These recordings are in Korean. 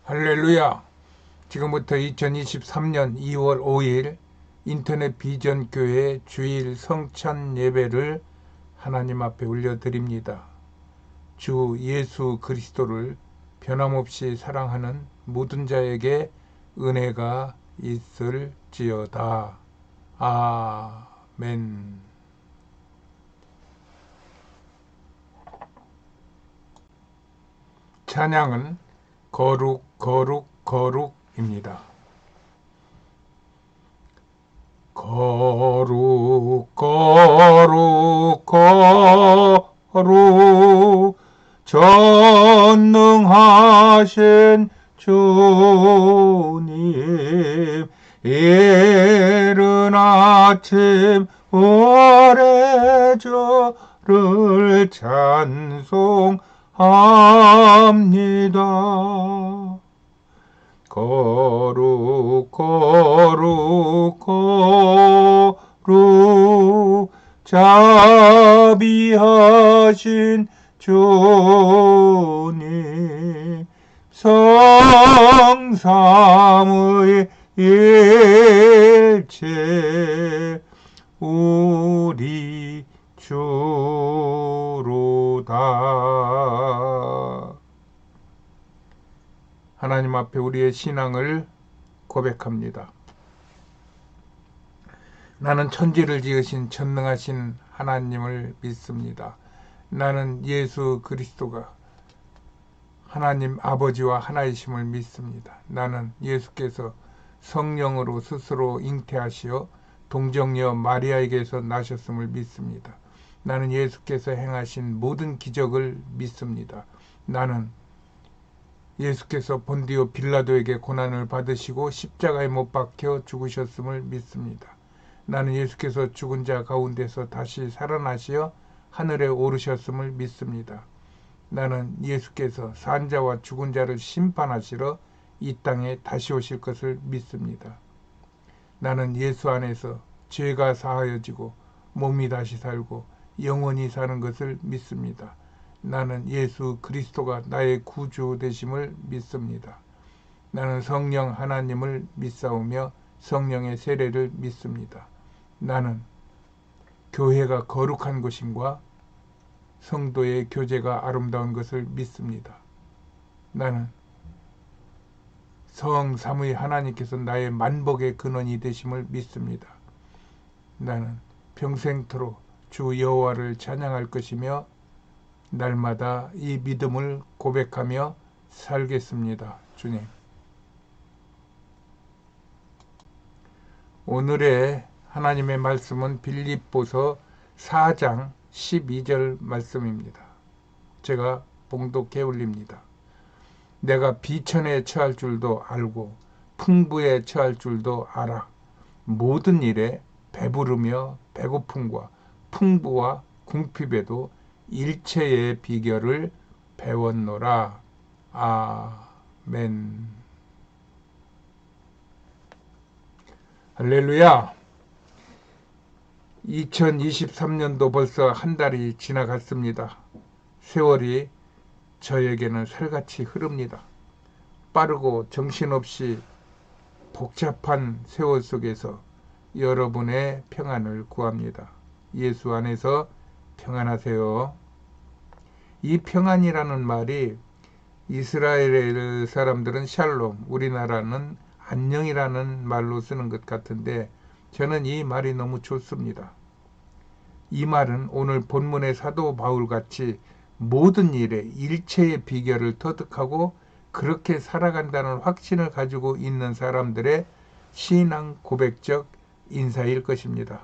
할렐루야! 지금부터 2023년 2월 5일 인터넷 비전 교회 주일 성찬 예배를 하나님 앞에 올려드립니다. 주 예수 그리스도를 변함없이 사랑하는 모든 자에게 은혜가 있을지어다. 아멘. 찬양은 거룩 거룩 거룩입니다. 거룩 거룩 거룩 전능하신 주님, 이른 아침 오래절을 찬송합니다. 거룩 거룩 거룩 자비하신 주님, 성삼의 일체 우리 주로다. 하나님 앞에 우리의 신앙을 고백합니다. 나는 천지를 지으신 전능하신 하나님을 믿습니다. 나는 예수 그리스도가 하나님 아버지와 하나이심을 믿습니다. 나는 예수께서 성령으로 스스로 잉태하시어 동정녀 마리아에게서 나셨음을 믿습니다. 나는 예수께서 행하신 모든 기적을 믿습니다. 나는 예수께서 본디오 빌라도에게 고난을 받으시고 십자가에 못 박혀 죽으셨음을 믿습니다. 나는 예수께서 죽은 자 가운데서 다시 살아나시어 하늘에 오르셨음을 믿습니다. 나는 예수께서 산 자와 죽은 자를 심판하시러 이 땅에 다시 오실 것을 믿습니다. 나는 예수 안에서 죄가 사하여지고 몸이 다시 살고 영원히 사는 것을 믿습니다. 나는 예수 그리스도가 나의 구주 되심을 믿습니다. 나는 성령 하나님을 믿사오며 성령의 세례를 믿습니다. 나는 교회가 거룩한 것임과 성도의 교제가 아름다운 것을 믿습니다. 나는 성삼위 하나님께서 나의 만복의 근원이 되심을 믿습니다. 나는 평생토록 주 여호와를 찬양할 것이며 날마다 이 믿음을 고백하며 살겠습니다. 주님. 오늘의 하나님의 말씀은 빌립보서 4장 12절 말씀입니다. 제가 봉독해 올립니다. 내가 비천에 처할 줄도 알고 풍부에 처할 줄도 알아. 모든 일에 배부르며 배고픔과 풍부와 궁핍에도 일체의 비결을 배웠노라. 아멘. 할렐루야. 2023년도 벌써 한 달이 지나갔습니다. 세월이 저에게는 새같이 흐릅니다. 빠르고 정신없이 복잡한 세월 속에서 여러분의 평안을 구합니다. 예수 안에서 평안하세요. 이 평안이라는 말이 이스라엘 사람들은 샬롬, 우리나라는 안녕이라는 말로 쓰는 것 같은데 저는 이 말이 너무 좋습니다. 이 말은 오늘 본문의 사도 바울같이 모든 일에 일체의 비결을 터득하고 그렇게 살아간다는 확신을 가지고 있는 사람들의 신앙 고백적 인사일 것입니다.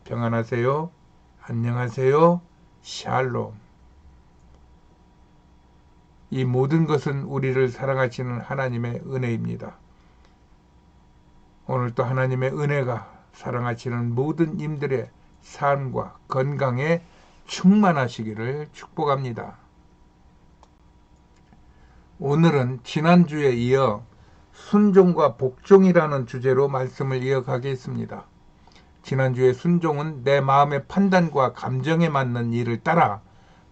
평안하세요. 안녕하세요. 샬롬. 이 모든 것은 우리를 사랑하시는 하나님의 은혜입니다. 오늘도 하나님의 은혜가 사랑하시는 모든 님들의 삶과 건강에 충만하시기를 축복합니다. 오늘은 지난주에 이어 순종과 복종이라는 주제로 말씀을 이어가겠습니다. 지난주에 순종은 내 마음의 판단과 감정에 맞는 일을 따라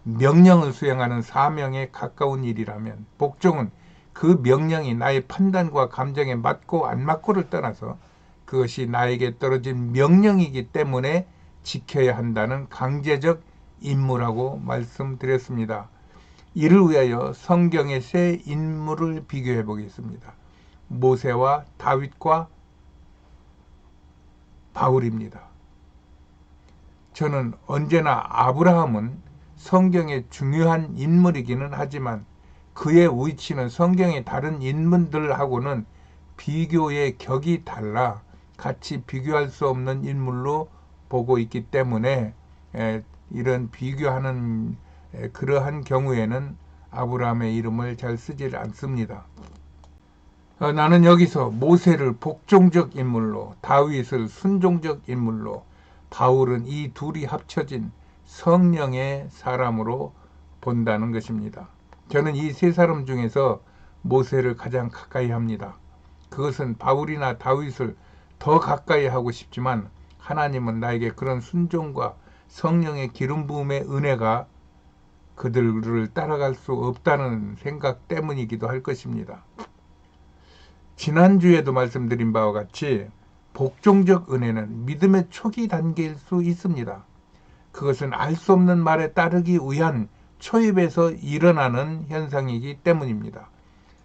명령을 수행하는 사명에 가까운 일이라면, 복종은 그 명령이 나의 판단과 감정에 맞고 안 맞고를 떠나서 그것이 나에게 떨어진 명령이기 때문에 지켜야 한다는 강제적 임무라고 말씀드렸습니다. 이를 위하여 성경의 세 인물을 비교해 보겠습니다. 모세와 다윗과 바울입니다. 저는 언제나 아브라함은 성경의 중요한 인물이기는 하지만 그의 위치는 성경의 다른 인물들하고는 비교의 격이 달라 같이 비교할 수 없는 인물로 보고 있기 때문에 이런 비교하는 그러한 경우에는 아브라함의 이름을 잘 쓰지 않습니다. 나는 여기서 모세를 복종적 인물로, 다윗을 순종적 인물로, 바울은 이 둘이 합쳐진 성령의 사람으로 본다는 것입니다. 저는 이 세 사람 중에서 모세를 가장 가까이 합니다. 그것은 바울이나 다윗을 더 가까이 하고 싶지만 하나님은 나에게 그런 순종과 성령의 기름 부음의 은혜가 그들을 따라갈 수 없다는 생각 때문이기도 할 것입니다. 지난주에도 말씀드린 바와 같이 복종적 은혜는 믿음의 초기 단계일 수 있습니다. 그것은 알 수 없는 말에 따르기 위한 초입에서 일어나는 현상이기 때문입니다.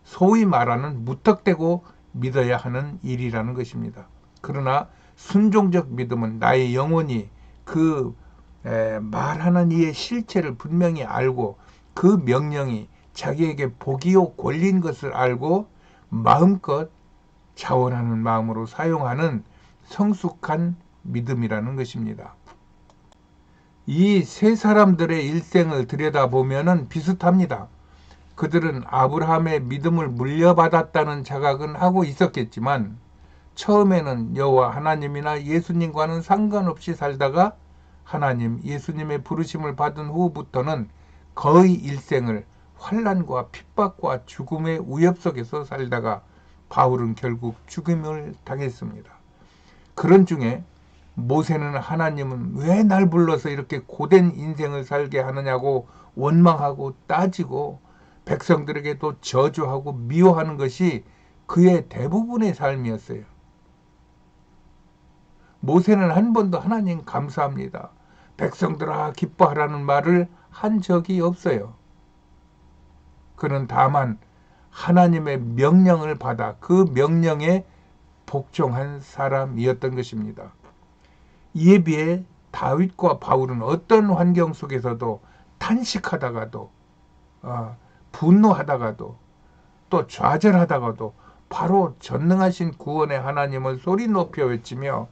소위 말하는 무턱대고 믿어야 하는 일이라는 것입니다. 그러나 순종적 믿음은 나의 영혼이 그 말하는 이의 실체를 분명히 알고 그 명령이 자기에게 복이요 권리인 것을 알고 마음껏 자원하는 마음으로 사용하는 성숙한 믿음이라는 것입니다. 이 세 사람들의 일생을 들여다보면 비슷합니다. 그들은 아브라함의 믿음을 물려받았다는 자각은 하고 있었겠지만 처음에는 여호와 하나님이나 예수님과는 상관없이 살다가 하나님, 예수님의 부르심을 받은 후부터는 거의 일생을 환난과 핍박과 죽음의 위협 속에서 살다가 바울은 결국 죽임을 당했습니다. 그런 중에 모세는 하나님은 왜 날 불러서 이렇게 고된 인생을 살게 하느냐고 원망하고 따지고 백성들에게도 저주하고 미워하는 것이 그의 대부분의 삶이었어요. 모세는 한 번도 하나님 감사합니다, 백성들아 기뻐하라는 말을 한 적이 없어요. 그는 다만 하나님의 명령을 받아 그 명령에 복종한 사람이었던 것입니다. 이에 비해 다윗과 바울은 어떤 환경 속에서도 탄식하다가도 분노하다가도 또 좌절하다가도 바로 전능하신 구원의 하나님을 소리 높여 외치며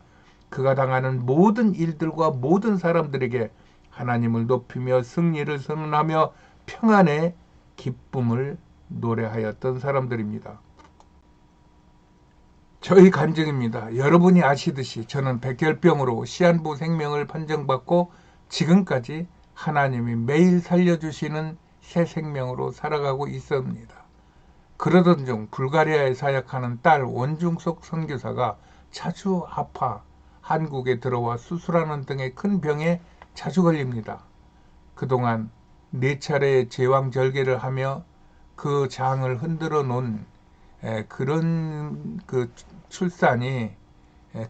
그가 당하는 모든 일들과 모든 사람들에게 하나님을 높이며 승리를 선언하며 평안의 기쁨을 노래하였던 사람들입니다. 저희 간증입니다. 여러분이 아시듯이 저는 백혈병으로 시한부 생명을 판정받고 지금까지 하나님이 매일 살려주시는 새 생명으로 살아가고 있습니다. 그러던 중 불가리아에 사역하는 딸 원중석 선교사가 자주 아파 한국에 들어와 수술하는 등의 큰 병에 자주 걸립니다. 그동안 4차례의 제왕절개를 하며 그 장을 흔들어 놓은 그런 그 출산이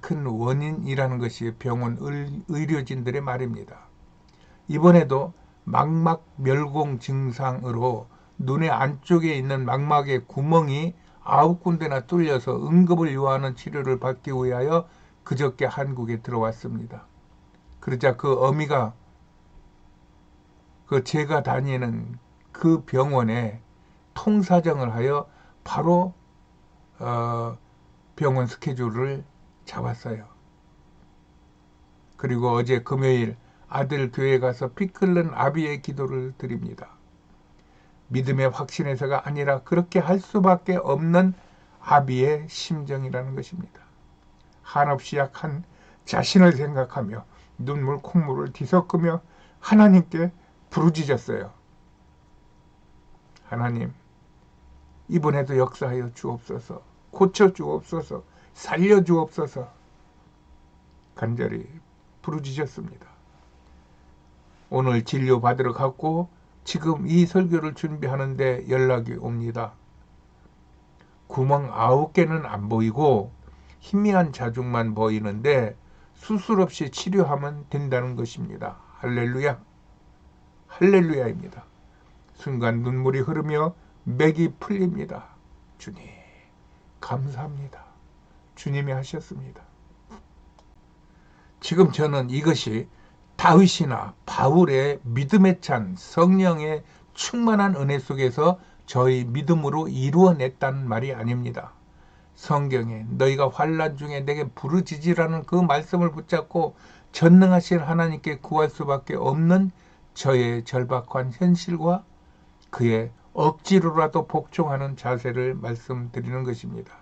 큰 원인이라는 것이 병원 의료진들의 말입니다. 이번에도 망막 멸공 증상으로 눈의 안쪽에 있는 망막의 구멍이 9군데나 뚫려서 응급을 요하는 치료를 받기 위하여 그저께 한국에 들어왔습니다. 그러자 그 어미가 제가 다니는 그 병원에 통사정을 하여 바로 병원 스케줄을 잡았어요. 그리고 어제 금요일 아들 교회에 가서 피 끓는 아비의 기도를 드립니다. 믿음의 확신에서가 아니라 그렇게 할 수밖에 없는 아비의 심정이라는 것입니다. 한없이 약한 자신을 생각하며 눈물 콧물을 뒤섞으며 하나님께 부르짖었어요. 하나님, 이번에도 역사하여 주옵소서, 고쳐 주옵소서, 살려 주옵소서 간절히 부르짖었습니다. 오늘 진료 받으러 갔고 지금 이 설교를 준비하는데 연락이 옵니다. 구멍 9개는 안 보이고 희미한 자국만 보이는데 수술 없이 치료하면 된다는 것입니다. 할렐루야. 할렐루야입니다. 순간 눈물이 흐르며 맥이 풀립니다. 주님, 감사합니다. 주님이 하셨습니다. 지금 저는 이것이 다윗이나 바울의 믿음에 찬 성령의 충만한 은혜 속에서 저희 믿음으로 이루어냈다는 말이 아닙니다. 성경에 너희가 환난 중에 내게 부르짖으라는 그 말씀을 붙잡고 전능하신 하나님께 구할 수밖에 없는 저의 절박한 현실과 그의 억지로라도 복종하는 자세를 말씀드리는 것입니다.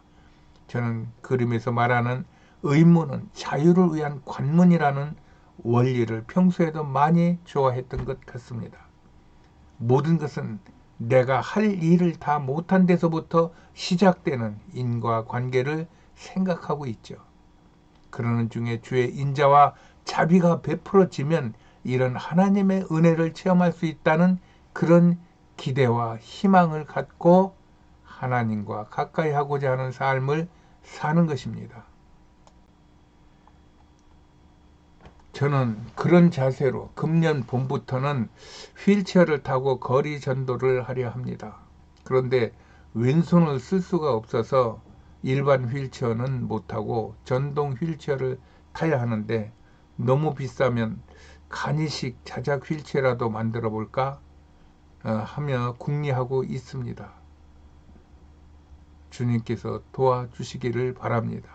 저는 그림에서 말하는 의무는 자유를 위한 관문이라는 원리를 평소에도 많이 좋아했던 것 같습니다. 모든 것은 내가 할 일을 다 못한 데서부터 시작되는 인과관계를 생각하고 있죠. 그러는 중에 주의 인자와 자비가 베풀어지면 이런 하나님의 은혜를 체험할 수 있다는 그런 기대와 희망을 갖고 하나님과 가까이 하고자 하는 삶을 사는 것입니다. 저는 그런 자세로 금년 봄부터는 휠체어를 타고 거리 전도를 하려 합니다. 그런데 왼손을 쓸 수가 없어서 일반 휠체어는 못 타고 전동 휠체어를 타야 하는데 너무 비싸면 간이식 자작 휠체어라도 만들어 볼까 하며 궁리하고 있습니다. 주님께서 도와주시기를 바랍니다.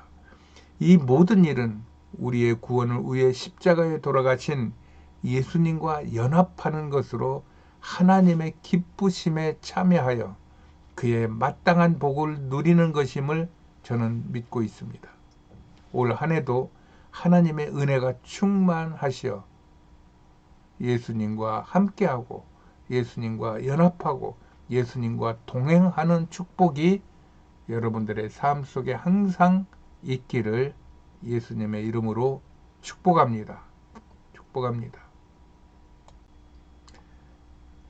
이 모든 일은 우리의 구원을 위해 십자가에 돌아가신 예수님과 연합하는 것으로 하나님의 기쁘심에 참여하여 그의 마땅한 복을 누리는 것임을 저는 믿고 있습니다. 올 한 해도 하나님의 은혜가 충만하시어 예수님과 함께하고 예수님과 연합하고 예수님과 동행하는 축복이 여러분들의 삶 속에 항상 있기를 예수님의 이름으로 축복합니다. 축복합니다.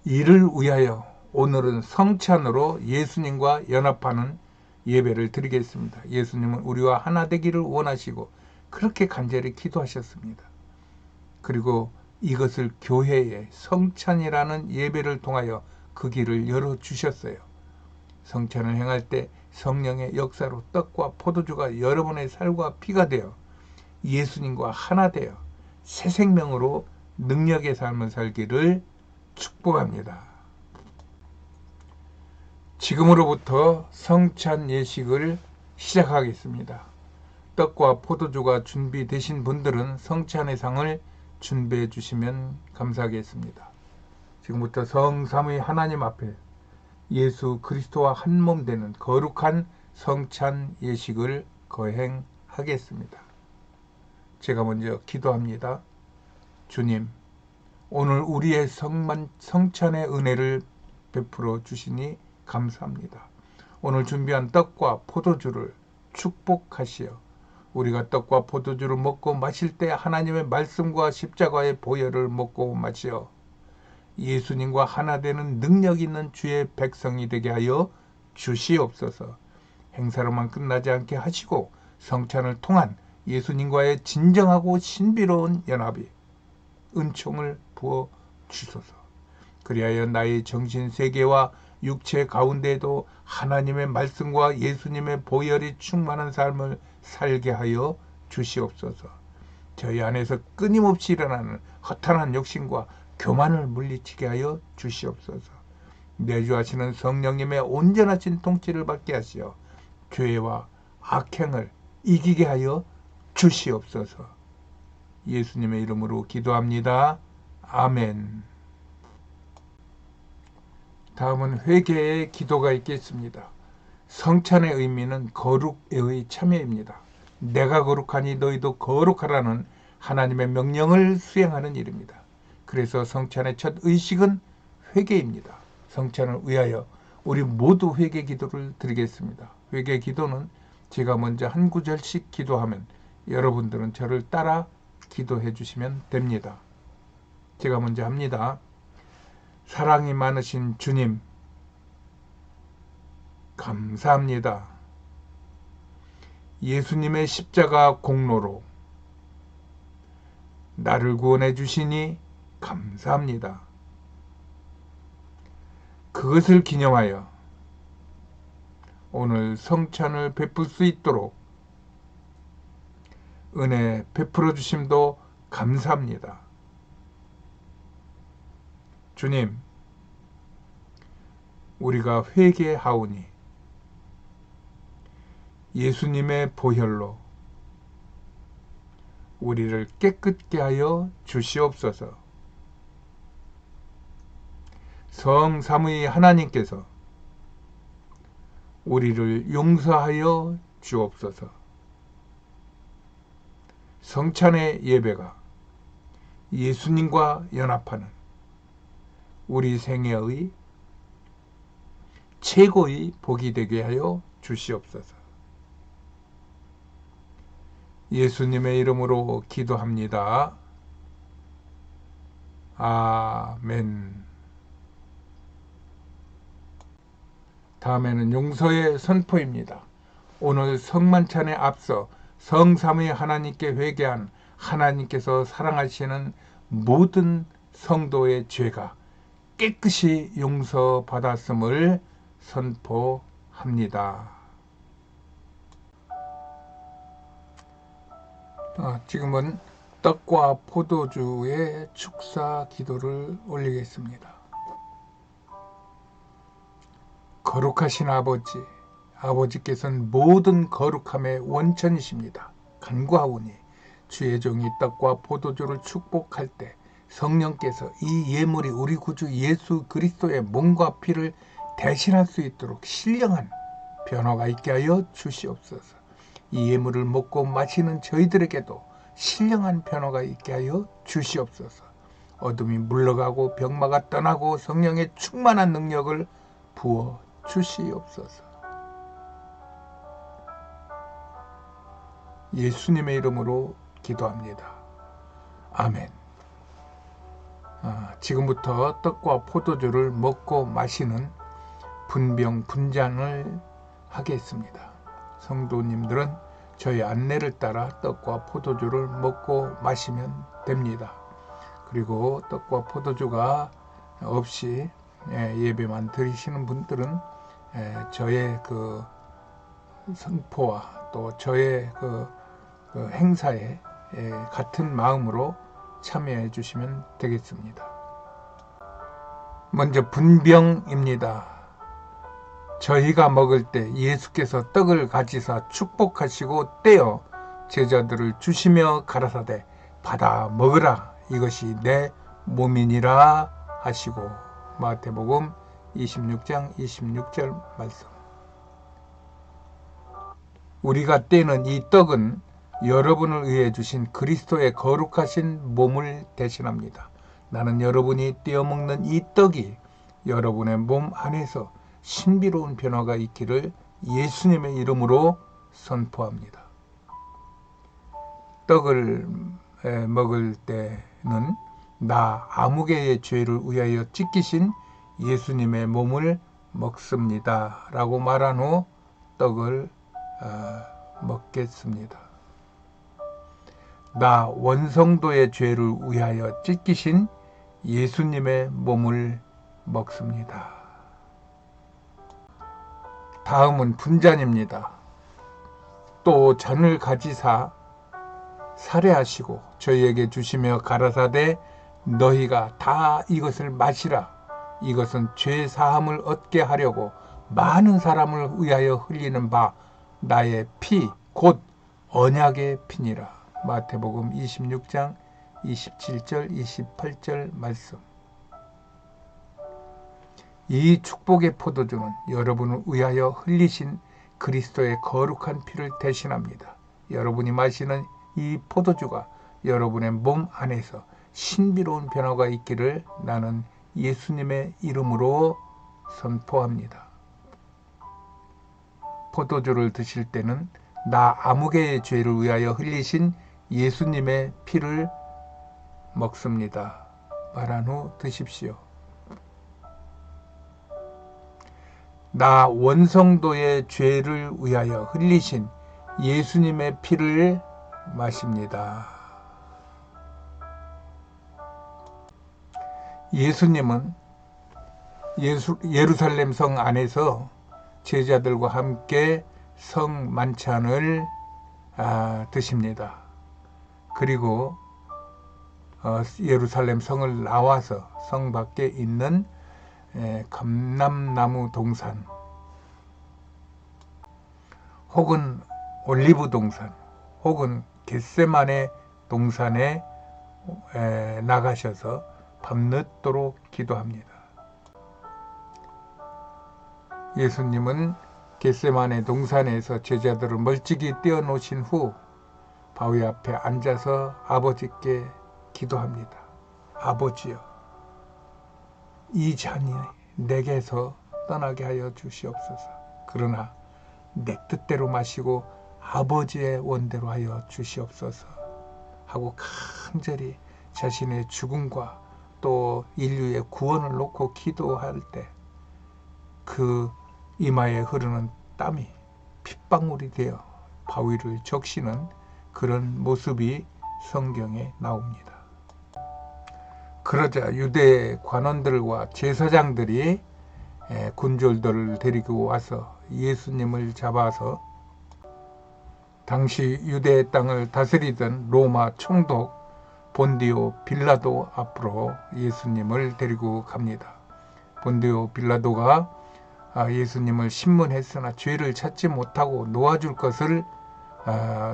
이를 위하여 오늘은 성찬으로 예수님과 연합하는 예배를 드리겠습니다. 예수님은 우리와 하나 되기를 원하시고 그렇게 간절히 기도하셨습니다. 그리고 이것을 교회의 성찬이라는 예배를 통하여 그 길을 열어주셨어요. 성찬을 행할 때 성령의 역사로 떡과 포도주가 여러분의 살과 피가 되어 예수님과 하나 되어 새 생명으로 능력의 삶을 살기를 축복합니다. 지금으로부터 성찬 예식을 시작하겠습니다. 떡과 포도주가 준비되신 분들은 성찬의 상을 준비해 주시면 감사하겠습니다. 지금부터 성삼위 하나님 앞에 예수 그리스도와 한 몸 되는 거룩한 성찬 예식을 거행하겠습니다. 제가 먼저 기도합니다. 주님, 오늘 우리의 성찬의 은혜를 베풀어 주시니 감사합니다. 오늘 준비한 떡과 포도주를 축복하시어 우리가 떡과 포도주를 먹고 마실 때 하나님의 말씀과 십자가의 보혈을 먹고 마시어 예수님과 하나 되는 능력 있는 주의 백성이 되게 하여 주시옵소서. 행사로만 끝나지 않게 하시고 성찬을 통한 예수님과의 진정하고 신비로운 연합이 은총을 부어 주소서. 그리하여 나의 정신 세계와 육체 가운데에도 하나님의 말씀과 예수님의 보혈이 충만한 삶을 살게 하여 주시옵소서. 저희 안에서 끊임없이 일어나는 허탄한 욕심과 교만을 물리치게 하여 주시옵소서. 내주하시는 성령님의 온전하신 통치를 받게 하시어 죄와 악행을 이기게 하여 주시옵소서. 예수님의 이름으로 기도합니다. 아멘. 다음은 회개의 기도가 있겠습니다. 성찬의 의미는 거룩의 참여입니다. 내가 거룩하니 너희도 거룩하라는 하나님의 명령을 수행하는 일입니다. 그래서 성찬의 첫 의식은 회개입니다. 성찬을 위하여 우리 모두 회개 기도를 드리겠습니다. 회개 기도는 제가 먼저 한 구절씩 기도하면 여러분들은 저를 따라 기도해 주시면 됩니다. 제가 먼저 합니다. 사랑이 많으신 주님, 감사합니다. 예수님의 십자가 공로로 나를 구원해 주시니 감사합니다. 그것을 기념하여 오늘 성찬을 베풀 수 있도록 은혜 베풀어 주심도 감사합니다. 주님, 우리가 회개하오니 예수님의 보혈로 우리를 깨끗게 하여 주시옵소서. 성삼위 하나님께서 우리를 용서하여 주옵소서. 성찬의 예배가 예수님과 연합하는 우리 생애의 최고의 복이 되게 하여 주시옵소서. 예수님의 이름으로 기도합니다. 아멘. 다음에는 용서의 선포입니다. 오늘 성만찬에 앞서 성삼위 하나님께 회개한 하나님께서 사랑하시는 모든 성도의 죄가 깨끗이 용서받았음을 선포합니다. 지금은 떡과 포도주의 축사 기도를 올리겠습니다. 거룩하신 아버지, 아버지께서는 모든 거룩함의 원천이십니다. 간구하오니 주의 종이 떡과 포도주를 축복할 때 성령께서 이 예물이 우리 구주 예수 그리스도의 몸과 피를 대신할 수 있도록 신령한 변화가 있게 하여 주시옵소서. 이 예물을 먹고 마시는 저희들에게도 신령한 변화가 있게 하여 주시옵소서. 어둠이 물러가고 병마가 떠나고 성령의 충만한 능력을 부어 주시옵소서. 예수님의 이름으로 기도합니다. 아멘. 지금부터 떡과 포도주를 먹고 마시는 분병 분잔을 하겠습니다. 성도님들은 저희 안내를 따라 떡과 포도주를 먹고 마시면 됩니다. 그리고 떡과 포도주가 없이 예배만 드리시는 분들은 저의 그 선포와 또 저의 그 행사에 같은 마음으로 참여해 주시면 되겠습니다. 먼저 분병입니다. 저희가 먹을 때 예수께서 떡을 가지사 축복하시고 떼어 제자들을 주시며 가라사대 받아 먹으라, 이것이 내 몸이니라 하시고. 마태복음 26장 26절 말씀. 우리가 떼는 이 떡은 여러분을 위해 주신 그리스도의 거룩하신 몸을 대신합니다. 나는 여러분이 떼어 먹는 이 떡이 여러분의 몸 안에서 신비로운 변화가 있기를 예수님의 이름으로 선포합니다. 떡을 먹을 때는 나 아무개의 죄를 위하여 찢기신 예수님의 몸을 먹습니다 라고 말한 후 떡을 먹겠습니다. 나 원성도의 죄를 위하여 찢기신 예수님의 몸을 먹습니다. 다음은 분잔입니다. 또 잔을 가지사 살해하시고 저희에게 주시며 가라사대 너희가 다 이것을 마시라, 이것은 죄 사함을 얻게 하려고 많은 사람을 위하여 흘리는 바 나의 피 곧 언약의 피니라. 마태복음 26장 27절 28절 말씀. 이 축복의 포도주는 여러분을 위하여 흘리신 그리스도의 거룩한 피를 대신합니다. 여러분이 마시는 이 포도주가 여러분의 몸 안에서 신비로운 변화가 있기를 나는 예수님의 이름으로 선포합니다. 포도주를 드실 때는 나 아무개의 죄를 위하여 흘리신 예수님의 피를 먹습니다 말한 후 드십시오. 나 원성도의 죄를 위하여 흘리신 예수님의 피를 마십니다. 예수님은 예루살렘 성 안에서 제자들과 함께 성 만찬을 드십니다. 그리고 예루살렘 성을 나와서 성 밖에 있는 감람나무 동산 혹은 올리브 동산 혹은 겟세마네 동산에 나가셔서 밤늦도록 기도합니다. 예수님은 겟세마네 동산에서 제자들을 멀찍이 떼어놓으신 후 바위 앞에 앉아서 아버지께 기도합니다. 아버지여, 이 잔이 내게서 떠나게 하여 주시옵소서. 그러나 내 뜻대로 마시고 아버지의 원대로 하여 주시옵소서 하고 간절히 자신의 죽음과 또 인류의 구원을 놓고 기도할 때 그 이마에 흐르는 땀이 핏방울이 되어 바위를 적시는 그런 모습이 성경에 나옵니다. 그러자 유대 관원들과 제사장들이 군졸들을 데리고 와서 예수님을 잡아서 당시 유대 땅을 다스리던 로마 총독 본디오 빌라도 앞으로 예수님을 데리고 갑니다. 본디오 빌라도가 예수님을 신문했으나 죄를 찾지 못하고 놓아줄 것을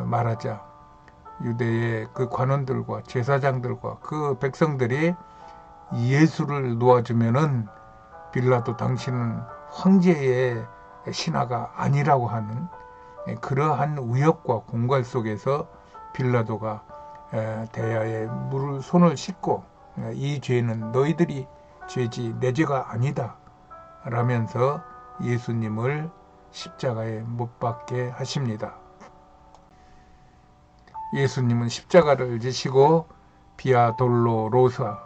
말하자 유대의 그 관원들과 제사장들과 그 백성들이 예수를 놓아주면은 빌라도 당신은 황제의 신하가 아니라고 하는 그러한 위협과 공갈 속에서 빌라도가 대야에 손을 씻고 이 죄는 너희들이 죄지 내 죄가 아니다 라면서 예수님을 십자가에 못 박게 하십니다. 예수님은 십자가를 지시고 비아 돌로로사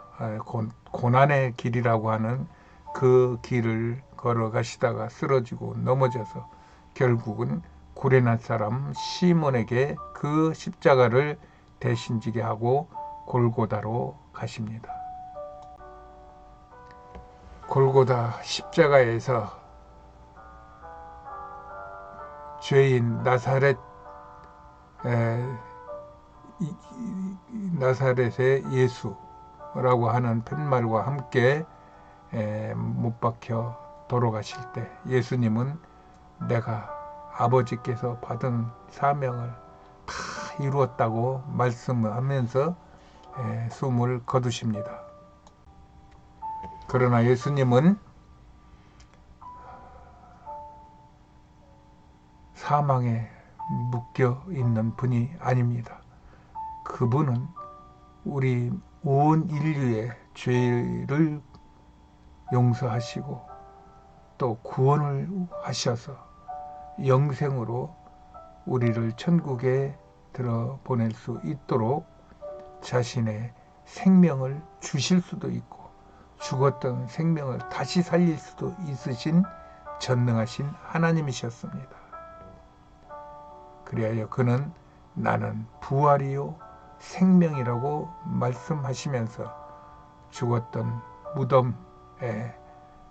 고난의 길이라고 하는 그 길을 걸어가시다가 쓰러지고 넘어져서 결국은 구레낫 사람 시몬에게 그 십자가를 대신 지게 하고 골고다로 가십니다. 골고다 십자가에서 죄인 나사렛의 예수라고 하는 팻말과 함께 못 박혀 돌아가실 때 예수님은 내가 아버지께서 받은 사명을 다 이루었다고 말씀하면서 숨을 거두십니다. 그러나 예수님은 사망에 묶여 있는 분이 아닙니다. 그분은 우리 온 인류의 죄를 용서하시고 또 구원을 하셔서 영생으로 우리를 천국에 들어보낼 수 있도록 자신의 생명을 주실 수도 있고 죽었던 생명을 다시 살릴 수도 있으신 전능하신 하나님이셨습니다. 그리하여 그는 나는 부활이요 생명이라고 말씀하시면서 죽었던 무덤에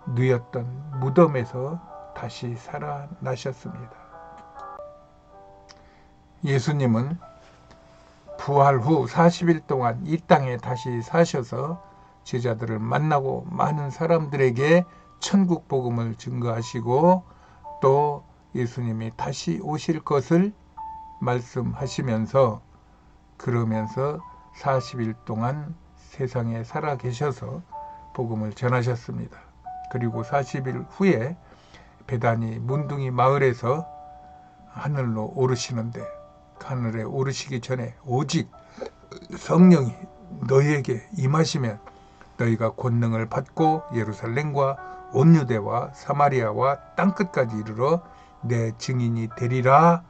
누였던 무덤에서 다시 살아나셨습니다. 예수님은 부활 후 40일 동안 이 땅에 다시 사셔서 제자들을 만나고 많은 사람들에게 천국 복음을 증거하시고 또 예수님이 다시 오실 것을 말씀하시면서 그러면서 40일 동안 세상에 살아 계셔서 복음을 전하셨습니다. 그리고 40일 후에 베다니 문둥이 마을에서 하늘로 오르시는데 하늘에 오르시기 전에 오직 성령이 너희에게 임하시면 너희가 권능을 받고 예루살렘과 온 유대와 사마리아와 땅끝까지 이르러 내 증인이 되리라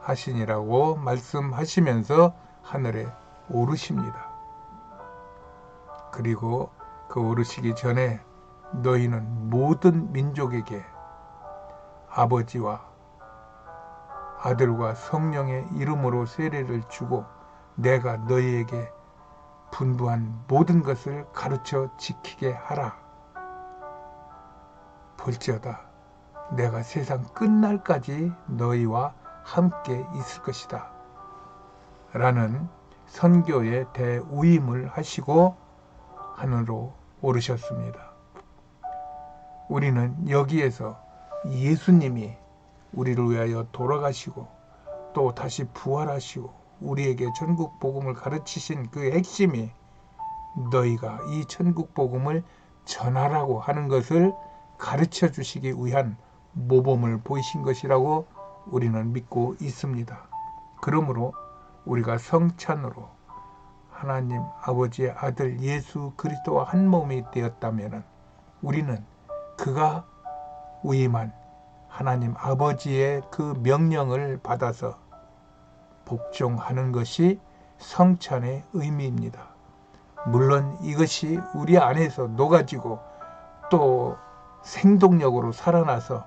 하시니라고 말씀하시면서 하늘에 오르십니다. 그리고 그 오르시기 전에 너희는 모든 민족에게 아버지와 아들과 성령의 이름으로 세례를 주고 내가 너희에게 분부한 모든 것을 가르쳐 지키게 하라. 볼지어다 내가 세상 끝날까지 너희와 함께 있을 것이다. 라는 선교의 대우임을 하시고 하늘로 오르셨습니다. 우리는 여기에서 예수님이 우리를 위하여 돌아가시고 또 다시 부활하시고 우리에게 천국 복음을 가르치신 그 핵심이 너희가 이 천국 복음을 전하라고 하는 것을 가르쳐 주시기 위한 모범을 보이신 것이라고 우리는 믿고 있습니다. 그러므로 우리가 성찬으로 하나님 아버지의 아들 예수 그리스도와 한 몸이 되었다면 우리는 그가 위임한 하나님 아버지의 그 명령을 받아서 복종하는 것이 성찬의 의미입니다. 물론 이것이 우리 안에서 녹아지고 또 생동력으로 살아나서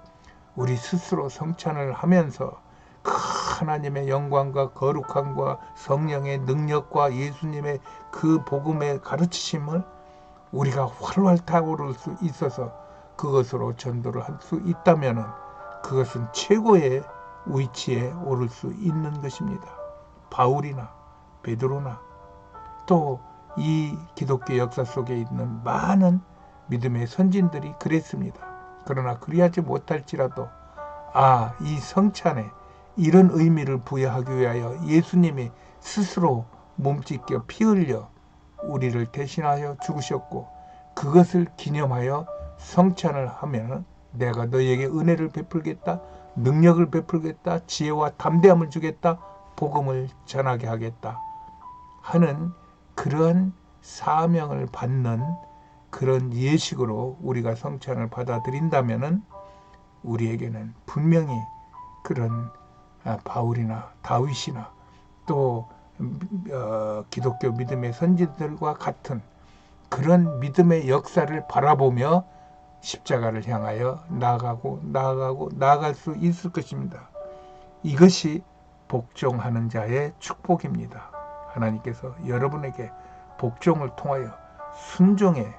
우리 스스로 성찬을 하면서 그 하나님의 영광과 거룩함과 성령의 능력과 예수님의 그 복음의 가르치심을 우리가 활활 타오를 수 있어서 그것으로 전도를 할 수 있다면 그것은 최고의 위치에 오를 수 있는 것입니다. 바울이나 베드로나 또 이 기독교 역사 속에 있는 많은 믿음의 선진들이 그랬습니다. 그러나 그리하지 못할지라도 이 성찬에 이런 의미를 부여하기 위하여 예수님이 스스로 몸짓겨 피 흘려 우리를 대신하여 죽으셨고 그것을 기념하여 성찬을 하면 내가 너희에게 은혜를 베풀겠다, 능력을 베풀겠다, 지혜와 담대함을 주겠다, 복음을 전하게 하겠다 하는 그런 사명을 받는 그런 예식으로 우리가 성찬을 받아들인다면 우리에게는 분명히 그런 바울이나 다윗이나 또 기독교 믿음의 선진들과 같은 그런 믿음의 역사를 바라보며 십자가를 향하여 나아갈 수 있을 것입니다. 이것이 복종하는 자의 축복입니다. 하나님께서 여러분에게 복종을 통하여 순종의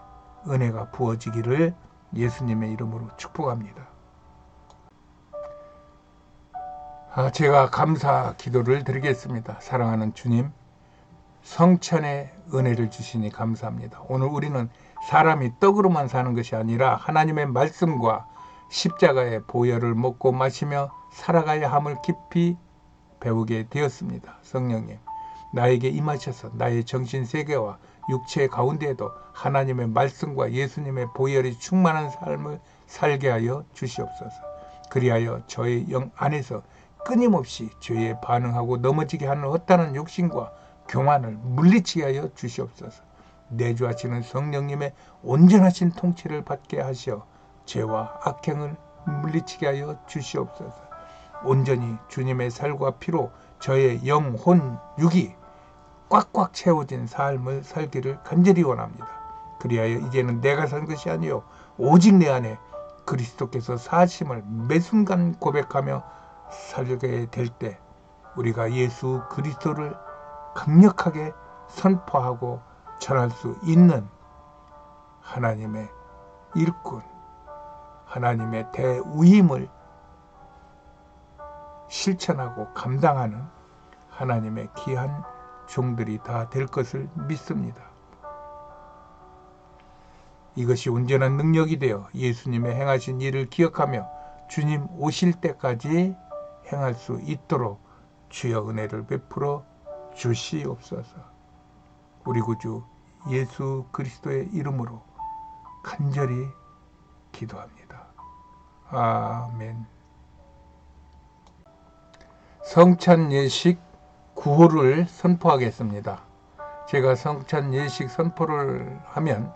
은혜가 부어지기를 예수님의 이름으로 축복합니다. 제가 감사 기도를 드리겠습니다. 사랑하는 주님, 성찬의 은혜를 주시니 감사합니다. 오늘 우리는 사람이 떡으로만 사는 것이 아니라 하나님의 말씀과 십자가의 보혈을 먹고 마시며 살아가야 함을 깊이 배우게 되었습니다. 성령님, 나에게 임하셔서 나의 정신세계와 육체 가운데에도 하나님의 말씀과 예수님의 보혈이 충만한 삶을 살게 하여 주시옵소서. 그리하여 저의 영 안에서 끊임없이 죄에 반응하고 넘어지게 하는 허탄한 욕심과 교만을 물리치게 하여 주시옵소서. 내주하시는 성령님의 온전하신 통치를 받게 하시어 죄와 악행을 물리치게 하여 주시옵소서. 온전히 주님의 살과 피로 저의 영, 혼, 육이 꽉꽉 채워진 삶을 살기를 간절히 원합니다. 그리하여 이제는 내가 산 것이 아니요 오직 내 안에 그리스도께서 사심을 매 순간 고백하며 살게 될 때 우리가 예수 그리스도를 강력하게 선포하고 전할 수 있는 하나님의 일꾼, 하나님의 대우임을 실천하고 감당하는 하나님의 귀한 종들이 다 될 것을 믿습니다. 이것이 온전한 능력이 되어 예수님의 행하신 일을 기억하며 주님 오실 때까지 행할 수 있도록 주여 은혜를 베풀어 주시옵소서. 우리 구주 예수 그리스도의 이름으로 간절히 기도합니다. 아멘. 성찬 예식 구호를 선포하겠습니다. 제가 성찬 예식 선포를 하면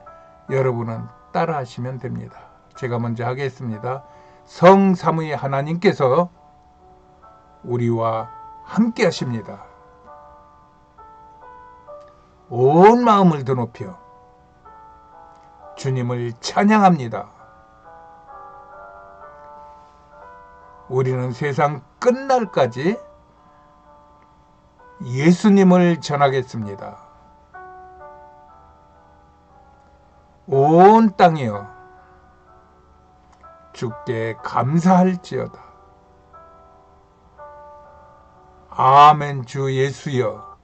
여러분은 따라 하시면 됩니다. 제가 먼저 하겠습니다. 성삼위 하나님께서 우리와 함께 하십니다. 온 마음을 드높여 주님을 찬양합니다. 우리는 세상 끝날까지 예수님을 전하겠습니다. 온 땅이여 주께 감사할지어다. 아멘. 주 예수여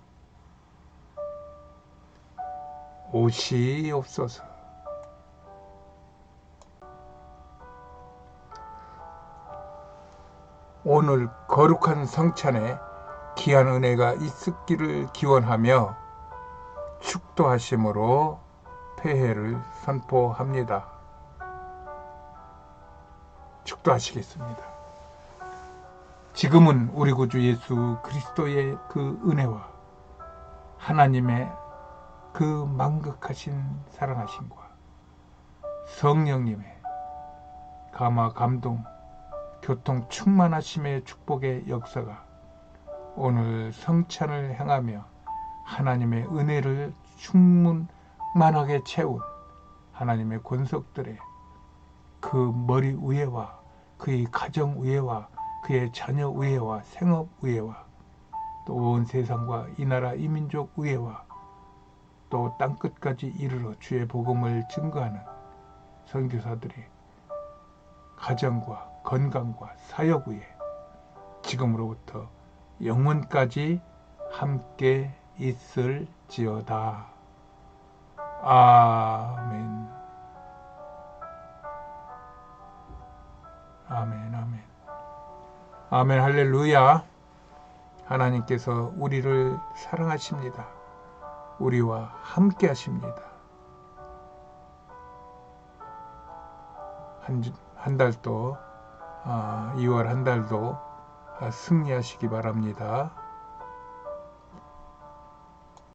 오시옵소서. 오늘 거룩한 성찬에 귀한 은혜가 있었기를 기원하며 축도하심으로 폐회를 선포합니다. 축도하시겠습니다. 지금은 우리 구주 예수 그리스도의 그 은혜와 하나님의 그 만극하신 사랑하심과 성령님의 감화 감동 교통 충만하심의 축복의 역사가 오늘 성찬을 행하며 하나님의 은혜를 충만하게 채운 하나님의 권속들의 그 머리 위에와 그의 가정 위에와 그의 자녀 위에와 생업 위에와 또 온 세상과 이 나라 이 민족 위에와 또 땅끝까지 이르러 주의 복음을 증거하는 선교사들이 가정과 건강과 사역 위에 지금으로부터 영원까지 함께 있을지어다. 아멘. 아멘. 아멘. 아멘. 할렐루야. 하나님께서 우리를 사랑하십니다. 우리와 함께 하십니다. 한 달도 2월 한 달도 승리하시기 바랍니다.